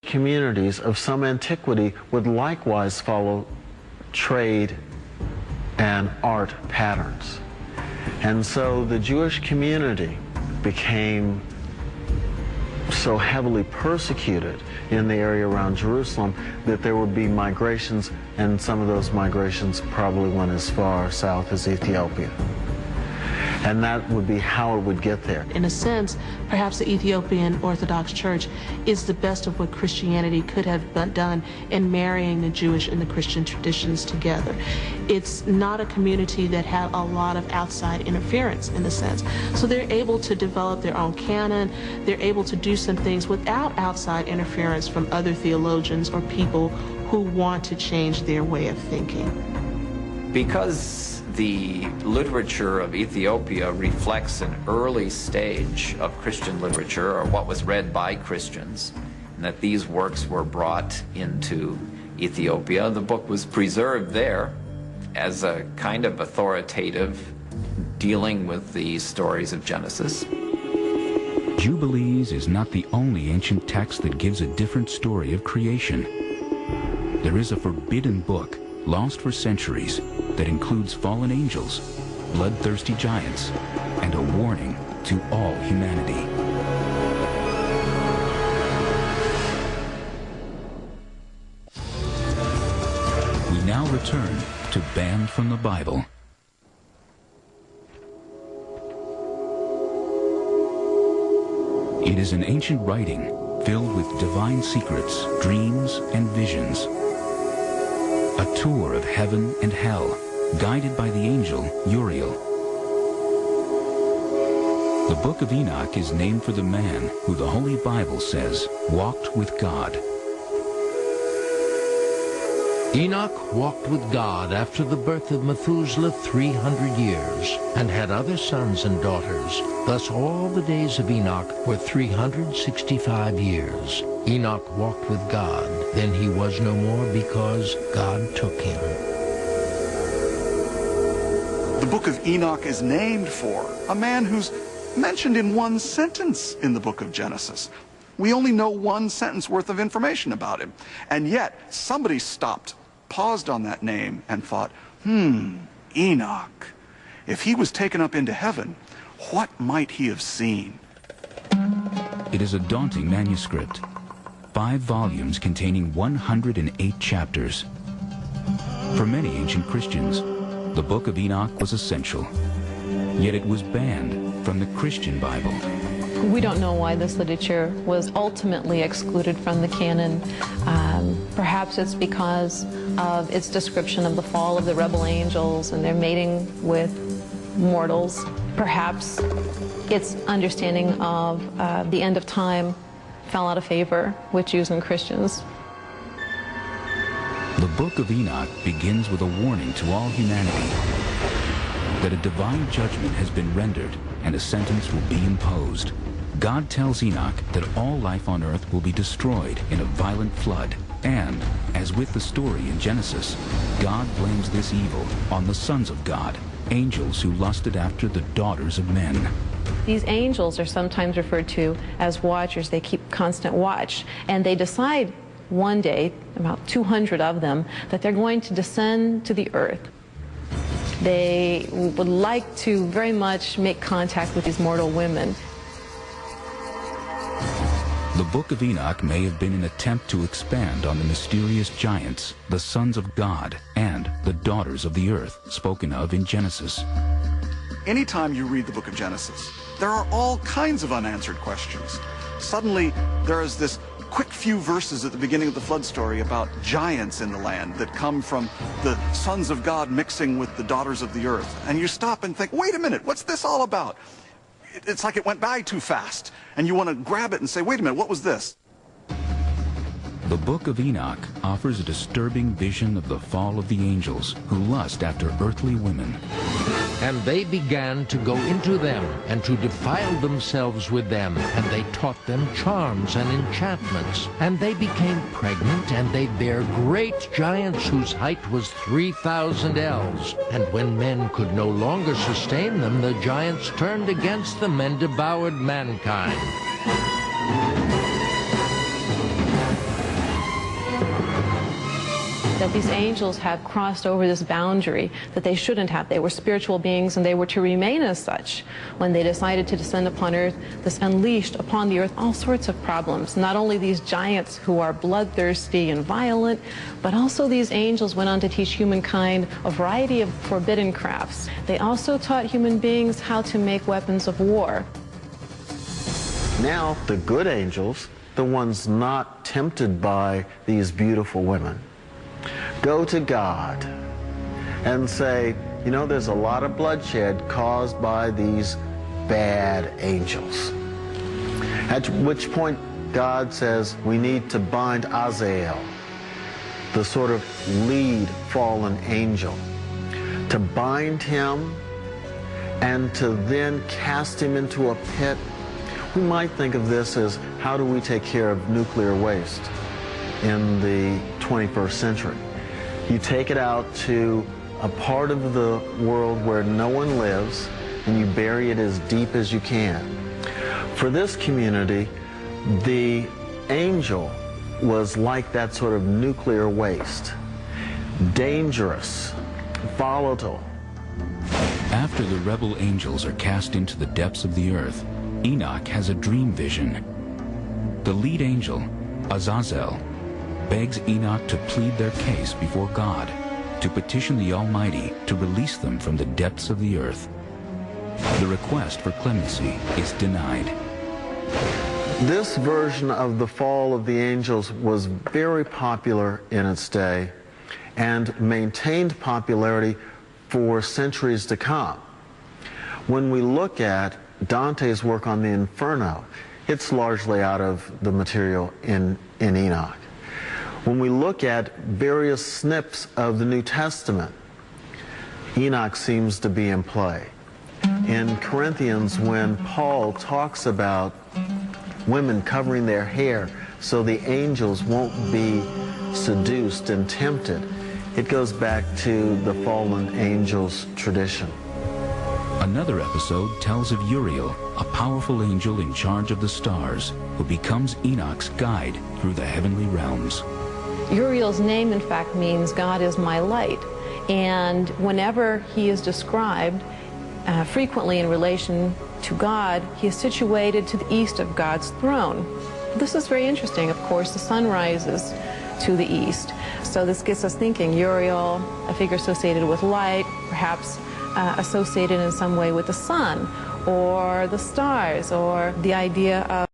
Communities of some antiquity would likewise follow trade and art patterns. And so the Jewish community became so heavily persecuted in the area around Jerusalem that there would be migrations, and some of those migrations probably went as far south as Ethiopia. And that would be how it would get there. In a sense, perhaps the Ethiopian Orthodox Church is the best of what Christianity could have done in marrying the Jewish and the Christian traditions together. It's not a community that had a lot of outside interference, in a sense. So they're able to develop their own canon. They're able to do some things without outside interference from other theologians or people who want to change their way of thinking. Because the literature of Ethiopia reflects an early stage of Christian literature, or what was read by Christians, and that these works were brought into Ethiopia. The book was preserved there as a kind of authoritative dealing with the stories of Genesis. Jubilees is not the only ancient text that gives a different story of creation. There is a forbidden book, lost for centuries, that includes fallen angels, bloodthirsty giants, and a warning to all humanity. We now return to Banned from the Bible. It is an ancient writing filled with divine secrets, dreams, and visions. A tour of heaven and hell, guided by the angel Uriel. The Book of Enoch is named for the man who the Holy Bible says walked with God. Enoch walked with God after the birth of Methuselah 300 years, and had other sons and daughters. Thus all the days of Enoch were 365 years. Enoch walked with God. Then he was no more, because God took him. The book of Enoch is named for a man who's mentioned in one sentence in the book of Genesis. We only know one sentence worth of information about him. And yet, somebody stopped, paused on that name, and thought, Enoch. If he was taken up into heaven, what might he have seen? It is a daunting manuscript. 5 volumes containing 108 chapters. For many ancient Christians, the Book of Enoch was essential. Yet it was banned from the Christian Bible. We don't know why this literature was ultimately excluded from the canon. Perhaps it's because of its description of the fall of the rebel angels and their mating with mortals. Perhaps its understanding of the end of time fell out of favor with Jews and Christians. The Book of Enoch begins with a warning to all humanity that a divine judgment has been rendered and a sentence will be imposed. God tells Enoch that all life on earth will be destroyed in a violent flood, and, as with the story in Genesis, God blames this evil on the sons of God, angels who lusted after the daughters of men. These angels are sometimes referred to as watchers. They keep constant watch, and they decide one day, about 200 of them, that they're going to descend to the earth. They would like to very much make contact with these mortal women. The Book of Enoch may have been an attempt to expand on the mysterious giants, the sons of God, and the daughters of the earth, spoken of in Genesis. Anytime you read the book of Genesis, there are all kinds of unanswered questions. Suddenly, there is this quick few verses at the beginning of the flood story about giants in the land that come from the sons of God mixing with the daughters of the earth. And you stop and think, wait a minute, what's this all about? It's like it went by too fast. And you want to grab it and say, wait a minute, what was this? The Book of Enoch offers a disturbing vision of the fall of the angels who lust after earthly women. And they began to go into them, and to defile themselves with them, and they taught them charms and enchantments. And they became pregnant, and they bare great giants whose height was 3,000 ells. And when men could no longer sustain them, the giants turned against them and devoured mankind. that these angels have crossed over this boundary that they shouldn't have. They were spiritual beings, and they were to remain as such. When they decided to descend upon earth, this unleashed upon the earth all sorts of problems. Not only these giants who are bloodthirsty and violent, but also these angels went on to teach humankind a variety of forbidden crafts. They also taught human beings how to make weapons of war. Now, the good angels, the ones not tempted by these beautiful women, go to God and say, you know, there's a lot of bloodshed caused by these bad angels. At which point God says we need to bind Azazel, the sort of lead fallen angel, to bind him and to then cast him into a pit. We might think of this as, how do we take care of nuclear waste in the 21st century? You take it out to a part of the world where no one lives, and you bury it as deep as you can. For this community, the angel was like that sort of nuclear waste. Dangerous, volatile. After the rebel angels are cast into the depths of the earth, Enoch has a dream vision. The lead angel, Azazel, begs Enoch to plead their case before God, to petition the Almighty to release them from the depths of the earth. The request for clemency is denied. This version of the fall of the angels was very popular in its day and maintained popularity for centuries to come. When we look at Dante's work on the Inferno, it's largely out of the material in Enoch. When we look at various snips of the New Testament, Enoch seems to be in play. In Corinthians, when Paul talks about women covering their hair so the angels won't be seduced and tempted, it goes back to the fallen angels tradition. Another episode tells of Uriel, a powerful angel in charge of the stars, who becomes Enoch's guide through the heavenly realms. Uriel's name, in fact, means God is my light. And whenever he is described, frequently in relation to God, he is situated to the east of God's throne. This is very interesting. Of course, the sun rises to the east. So this gets us thinking, Uriel, a figure associated with light, perhaps associated in some way with the sun, or the stars, or the idea of